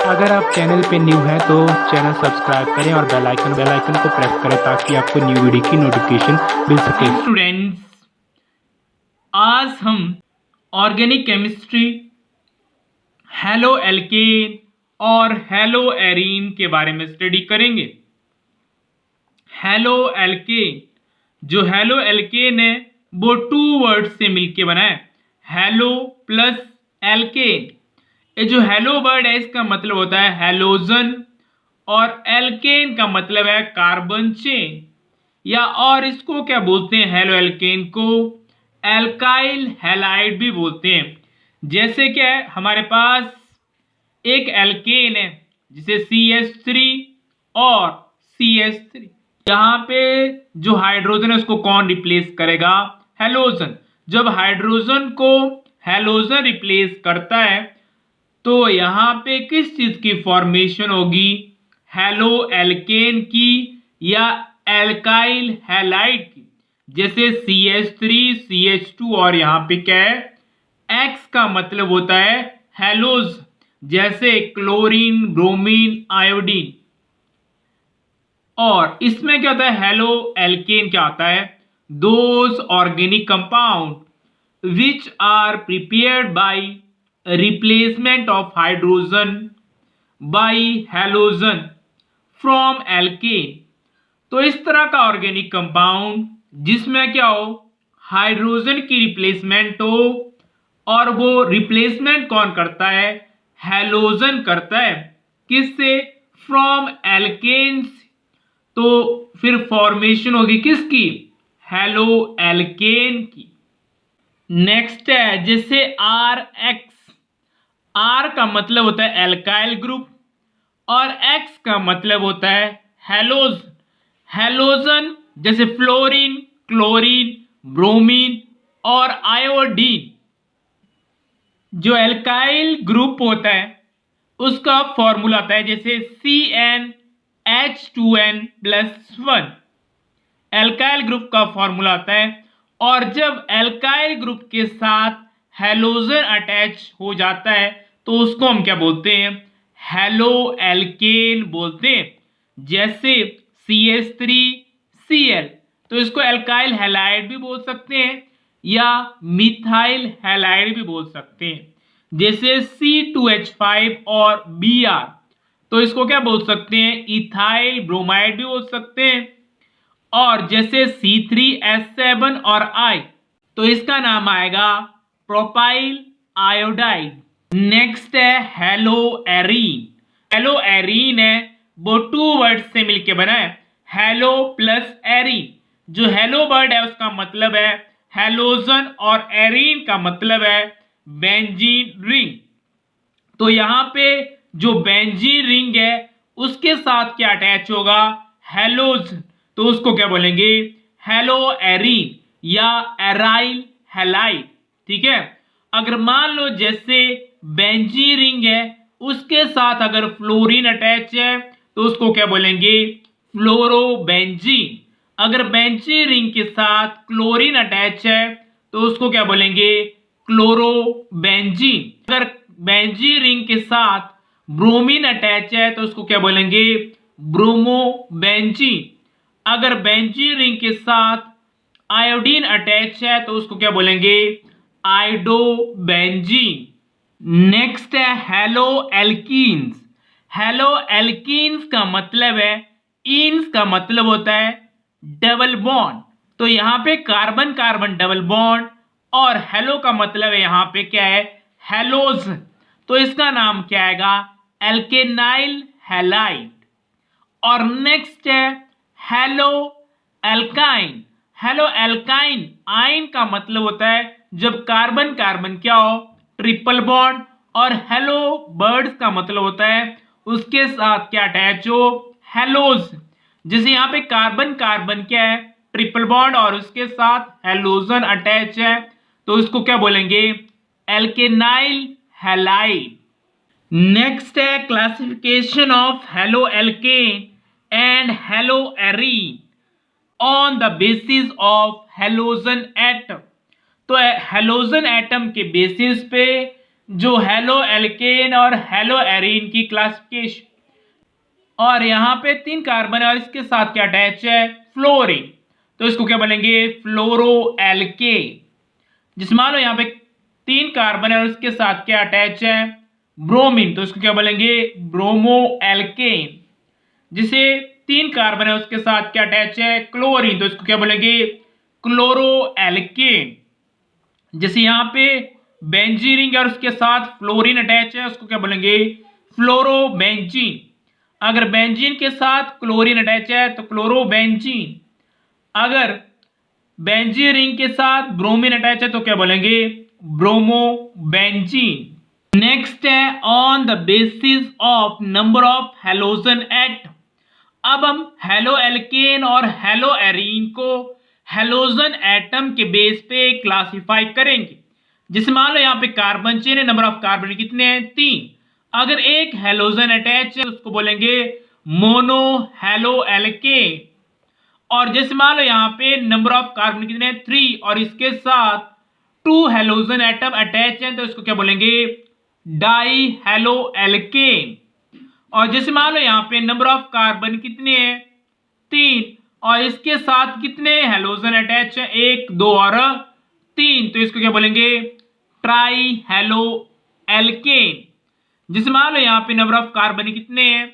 अगर आप चैनल पे न्यू हैं तो चैनल सब्सक्राइब करें और बेल आइकन को प्रेस करें ताकि आपको न्यू वीडियो की नोटिफिकेशन मिल सके। स्टूडेंट्स, आज हम ऑर्गेनिक केमिस्ट्री हेलो एल्केन और हेलो एरीन के बारे में स्टडी करेंगे। हेलो एल्केन, जो हेलो एल्केन है वो टू वर्ड से मिलके बना है, हेलो प्लस एल्केन। ये जो हेलो वर्ड है इसका मतलब होता है हेलोजन और एल्केन का मतलब है कार्बन चेन, या और इसको क्या बोलते हैं, हेलो एल्केन को एल्काइल हैलाइड भी बोलते हैं। जैसे क्या है, हमारे पास एक एल्केन है जिसे CH3 और CH3, यहाँ पे जो हाइड्रोजन है उसको कौन रिप्लेस करेगा, हेलोजन। जब हाइड्रोजन को हेलोजन रिप्लेस करता है तो यहां पे किस चीज की फॉर्मेशन होगी, हेलो एल्केन की या एल्काइल हैलाइड की। जैसे CH3 CH2 और यहां पे क्या है, X का मतलब होता है हेलोज, जैसे क्लोरीन ब्रोमीन आयोडीन। और इसमें क्या होता है, हेलो एल्केन क्या आता है, those organic compound which are prepared by replacement of hydrogen by halogen from alkane. तो इस तरह का ऑर्गेनिक कंपाउंड जिसमें क्या हो, हाइड्रोजन की रिप्लेसमेंट हो, और वो रिप्लेसमेंट कौन करता है, हैलोजन करता है। किससे, फ्रॉम एल्केन्स। तो फिर फॉर्मेशन होगी किसकी, हेलो एल्केन की। नेक्स्ट है जैसे RX, R का मतलब होता है एल्काइल ग्रुप और X का मतलब होता है हेलोज। हेलोजन जैसे फ्लोरीन क्लोरीन ब्रोमीन और आयोडीन। जो एल्काइल ग्रुप होता है उसका फॉर्मूला आता है जैसे CnH2n+1, एल्काइल ग्रुप का फॉर्मूला आता है। और जब एल्काइल ग्रुप के साथ हेलोजन अटैच हो जाता है तो उसको हम क्या बोलते हैं, हेलो एल्केन बोलते हैं। जैसे CH3Cl, तो इसको एल्काइल हैलाइड भी बोल सकते हैं या मिथाइल हैलाइड भी बोल सकते हैं। जैसे C2H5 और Br, तो इसको क्या बोल सकते हैं, इथाइल ब्रोमाइड भी बोल सकते हैं। और जैसे C3H7 और I, तो इसका नाम आएगा प्रोपाइल आयोडाइड। नेक्स्ट है हेलो एरीन। हेलो एरीन है वो टू वर्ड से मिलके बना है, हेलो प्लस एरीन। जो हेलो वर्ड है उसका मतलब है हेलोजन और एरीन का मतलब है बेंजीन रिंग। तो यहां पे जो बेंजीन रिंग है उसके साथ क्या अटैच होगा, हेलोज, तो उसको क्या बोलेंगे, हेलो एरीन या एराइल हैलाइड। ठीक है। अगर मान लो जैसे बेंजीन रिंग है उसके साथ अगर फ्लोरीन अटैच है तो उसको क्या बोलेंगे, फ्लोरोबेंजीन। अगर बेंजीन रिंग के साथ क्लोरीन अटैच है तो उसको क्या बोलेंगे, क्लोरोबेंजीन। अगर बेंजीन रिंग के साथ ब्रोमीन अटैच है तो उसको क्या बोलेंगे, ब्रोमोबेंजीन। अगर बेंजीन रिंग के साथ आयोडीन अटैच है तो उसको क्या बोलेंगे, आयोडोबेंजीन। नेक्स्ट है हेलो एल्कीन्स। हेलो एल्कीन्स का मतलब है, इन्स का मतलब होता है डबल बॉन्ड। तो यहां पे कार्बन कार्बन डबल बॉन्ड, और हेलो का मतलब है यहां पे क्या है, हेलोज। तो इसका नाम क्या आएगा, एल्केनाइल हैलाइड। और नेक्स्ट है हेलो एल्काइन। हेलो एल्काइन, आइन का मतलब होता है जब कार्बन कार्बन क्या हो, ट्रिपल बॉन्ड, और हेलो बर्ड्स का मतलब होता है उसके साथ क्या अटैच हो, हेलोज। जैसे यहाँ पे कार्बन कार्बन क्या है, ट्रिपल बॉन्ड, और उसके साथ हेलोजन अटैच है तो इसको क्या बोलेंगे, एल्केनाइल हैलाइड। नेक्स्ट है classification of halo alkane and hello arene on the basis of halogen atom. तो हेलोजन एटम के बेसिस पे जो हेलो एल्केन और हेलो एरीन की क्लासिफिकेशन। और यहाँ पे 3 कार्बन है और इसके साथ क्या अटैच है, फ्लोरीन, तो इसको क्या बोलेंगे, फ्लोरो एल्केन। जिस मान लो यहाँ पे 3 कार्बन है और इसके साथ क्या अटैच है, ब्रोमीन, तो इसको क्या बोलेंगे, ब्रोमो एल्केन। जिसे 3 कार्बन है उसके साथ क्या अटैच है, क्लोरीन, तो इसको क्या बोलेंगे, क्लोरो एल्केन। जैसे यहाँ पे बेंजीन और उसके साथ फ्लोरीन अटैच है, उसको क्या बोलेंगे, फ्लोरोबेंजीन। अगर बेंजीन के साथ क्लोरीन अटैच है तो क्लोरोबेंजीन। अगर बेंजीन रिंग के साथ ब्रोमीन अटैच है तो क्या बोलेंगे, ब्रोमोबेंजीन। नेक्स्ट है on the basis of number of halogen atom. अब हम हेलो एल्केन और हेलो एरीन को हैलोजन एटम के बेस पे क्लासिफाई करेंगे। जैसे मान लो यहाँ पे कार्बन चेन है, नंबर ऑफ कार्बन कितने हैं, 3। अगर एक हैलोजन अटैच है उसको बोलेंगे मोनो हेलो एल्केन। और जैसे मान लो यहाँ पे नंबर ऑफ कार्बन कितने हैं, 3, और इसके साथ 2 हैलोजन एटम अटैच हैं तो इसको क्या बोलेंगे, डाई हेलो एल्केन। और जैसे मान लो यहाँ पे नंबर ऑफ कार्बन कितने हैं, 3, और इसके साथ कितने हैलोजन अटैच है, 1, 2 और 3, तो इसको क्या बोलेंगे, ट्राई हेलो एल्केन। जैसे मान लो यहाँ पे नंबर ऑफ कार्बन कितने हैं,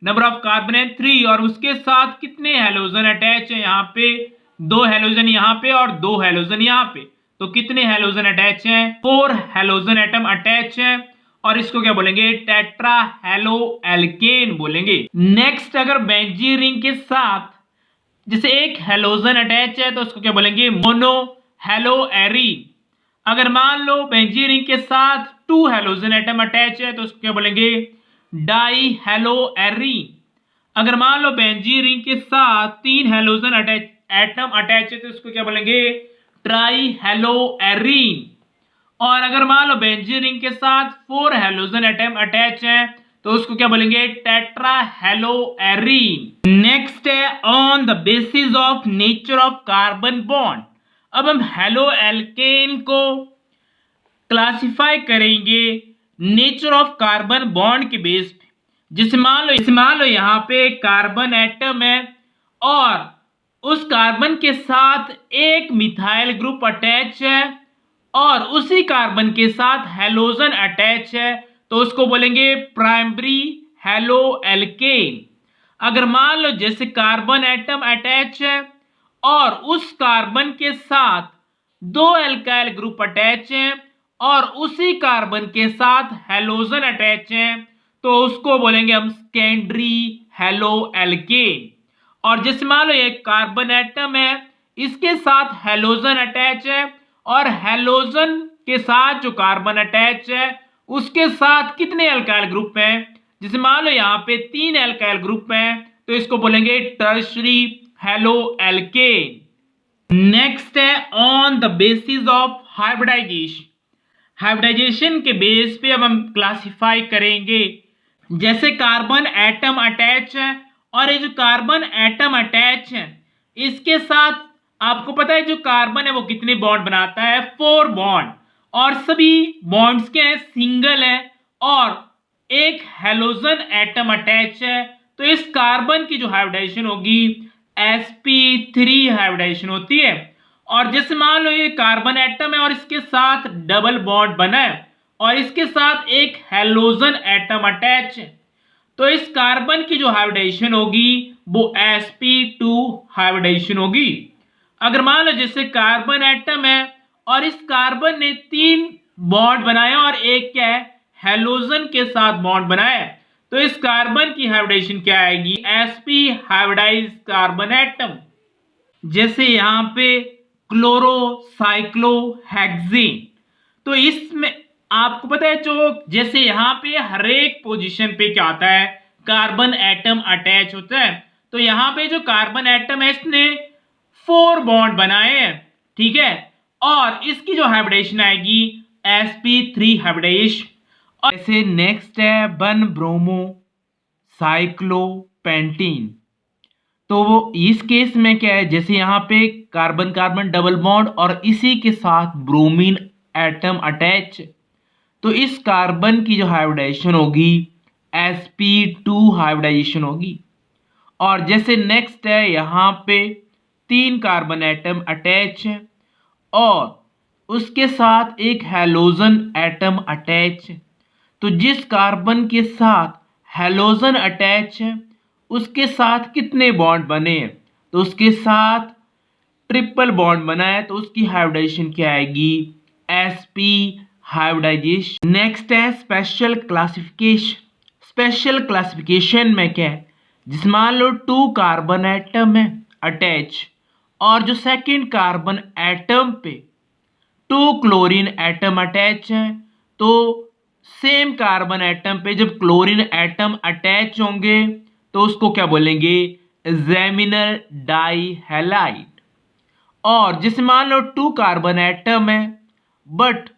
नंबर ऑफ कार्बन है 3, और उसके साथ कितने हैलोजन अटैच है, यहाँ पे 2 हैलोजन यहाँ पे और 2 हैलोजन यहाँ पे, तो कितने हैलोजन अटैच हैं, 4 हैलोजन एटम अटैच हैं, और इसको क्या बोलेंगे, टेट्रा हेलो एल्केन बोलेंगे। नेक्स्ट अगर बेंजीन रिंग के साथ जैसे एक हैलोजन अटैच है तो उसको क्या बोलेंगे, मोनो हेलो एरीन। अगर मान लो बेंजीन रिंग के साथ 2 हैलोजन एटम अटैच है तो उसको क्या बोलेंगे, डाई हेलो एरीन। अगर मान लो बेंजीन रिंग के साथ 3 हैलोजन एटम अटैच है तो उसको क्या बोलेंगे, ट्राई हेलो एरीन। और अगर मान लो बेंजीन रिंग के साथ 4 हैलोजन एटम अटैच है तो उसको क्या बोलेंगे, टेट्रा हेलो एरीन। नेक्स्ट है on the basis of nature of carbon bond. अब हम हेलो एल्केन को क्लासिफाई करेंगे नेचर ऑफ कार्बन बॉन्ड के बेस पे। जैसे मान लो यहाँ पे कार्बन एटम है और उस कार्बन के साथ एक मिथाइल ग्रुप अटैच है और उसी कार्बन के साथ हैलोजन अटैच है तो उसको बोलेंगे प्राइमरी हेलो एल्केन। अगर मान लो जैसे कार्बन एटम अटैच है और उस कार्बन के साथ 2 एल्काइल ग्रुप अटैच हैं और उसी कार्बन के साथ हैलोजन अटैच हैं तो उसको बोलेंगे हम सेकेंडरी हेलो एल्केन। और जैसे मान लो एक कार्बन एटम है, इसके साथ हैलोजन अटैच है और हैलोजन के साथ जो कार्बन अटैच है उसके साथ कितने एल्काइल ग्रुप हैं, जैसे मान लो यहाँ पे 3 एल्काइल ग्रुप हैं तो इसको बोलेंगे टर्शरी हेलो एल्केन। नेक्स्ट है on the basis of hybridization. Hybridization के बेस पे अब हम क्लासिफाई करेंगे। जैसे कार्बन एटम अटैच है और ये जो कार्बन एटम अटैच है इसके साथ आपको पता है जो कार्बन है वो कितने बॉन्ड बनाता है, 4 बॉन्ड, और सभी बॉन्ड्स के हैं सिंगल है और एक हैलोजन एटम अटैच है तो इस कार्बन की जो हाइब्रिडाइजेशन होगी sp3 हाइब्रिडाइजेशन होती है। और जैसे मान लो ये कार्बन एटम है और इसके साथ डबल बॉन्ड बना है और इसके साथ एक हैलोजन एटम अटैच है तो इस कार्बन की जो हाइब्रिडाइजेशन होगी वो sp2 हाइब्रिडाइजेशन होगी। अगर मान लो जैसे कार्बन एटम है और इस कार्बन ने 3 बॉन्ड बनाए और एक क्या है, हैलोजन के साथ बॉन्ड बनाया तो इस कार्बन की हाइब्रिडाइजेशन क्या आएगी, sp हाइब्रिडाइज कार्बन एटम। जैसे यहाँ पे क्लोरोसाइक्लोहेक्सेन, तो इसमें आपको पता है जो जैसे यहाँ पे हर एक पोजीशन पे क्या आता है, कार्बन एटम अटैच होता है तो यहाँ पे जो कार्बन एटम है इसने 4 बॉन्ड बनाए हैं, ठीक है, और इसकी जो हाइब्रिडाइजेशन आएगी sp3 हाइब्रिडाइजेशन। और जैसे नेक्स्ट है 1 ब्रोमो साइक्लोपेंटीन, तो वो इस केस में क्या है, जैसे यहाँ पे कार्बन कार्बन डबल बॉन्ड और इसी के साथ ब्रोमीन एटम अटैच तो इस कार्बन की जो हाइब्रिडाइजेशन होगी sp2 हाइब्रिडाइजेशन होगी। और जैसे नेक्स्ट है, यहाँ पे 3 कार्बन एटम अटैच है और उसके साथ एक हैलोजन एटम अटैच है। तो जिस कार्बन के साथ हैलोजन अटैच है उसके साथ कितने बॉन्ड बने हैं? तो उसके साथ ट्रिपल बॉन्ड बना है, तो उसकी हाइब्रिडाइजेशन क्या आएगी? sp hybridization. नेक्स्ट है स्पेशल क्लासिफिकेशन। स्पेशल क्लासिफिकेशन में क्या है, जिस मान लो 2 कार्बन एटम है अटैच और जो सेकंड कार्बन एटम पे 2 क्लोरीन एटम अटैच है, तो सेम कार्बन एटम पे जब क्लोरीन एटम अटैच होंगे तो उसको क्या बोलेंगे? जेमिनल डाइहैलाइड। और जिसे मान लो 2 कार्बन एटम है बट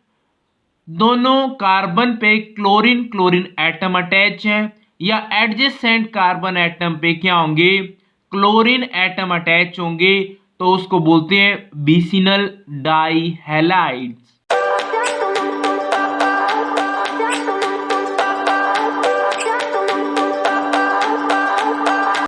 दोनों कार्बन पे क्लोरीन क्लोरीन एटम अटैच है या एडजेसेंट कार्बन एटम पे क्या होंगे? क्लोरीन एटम अटैच होंगे, तो उसको बोलते हैं बीसिनल डाइहैलाइड्स।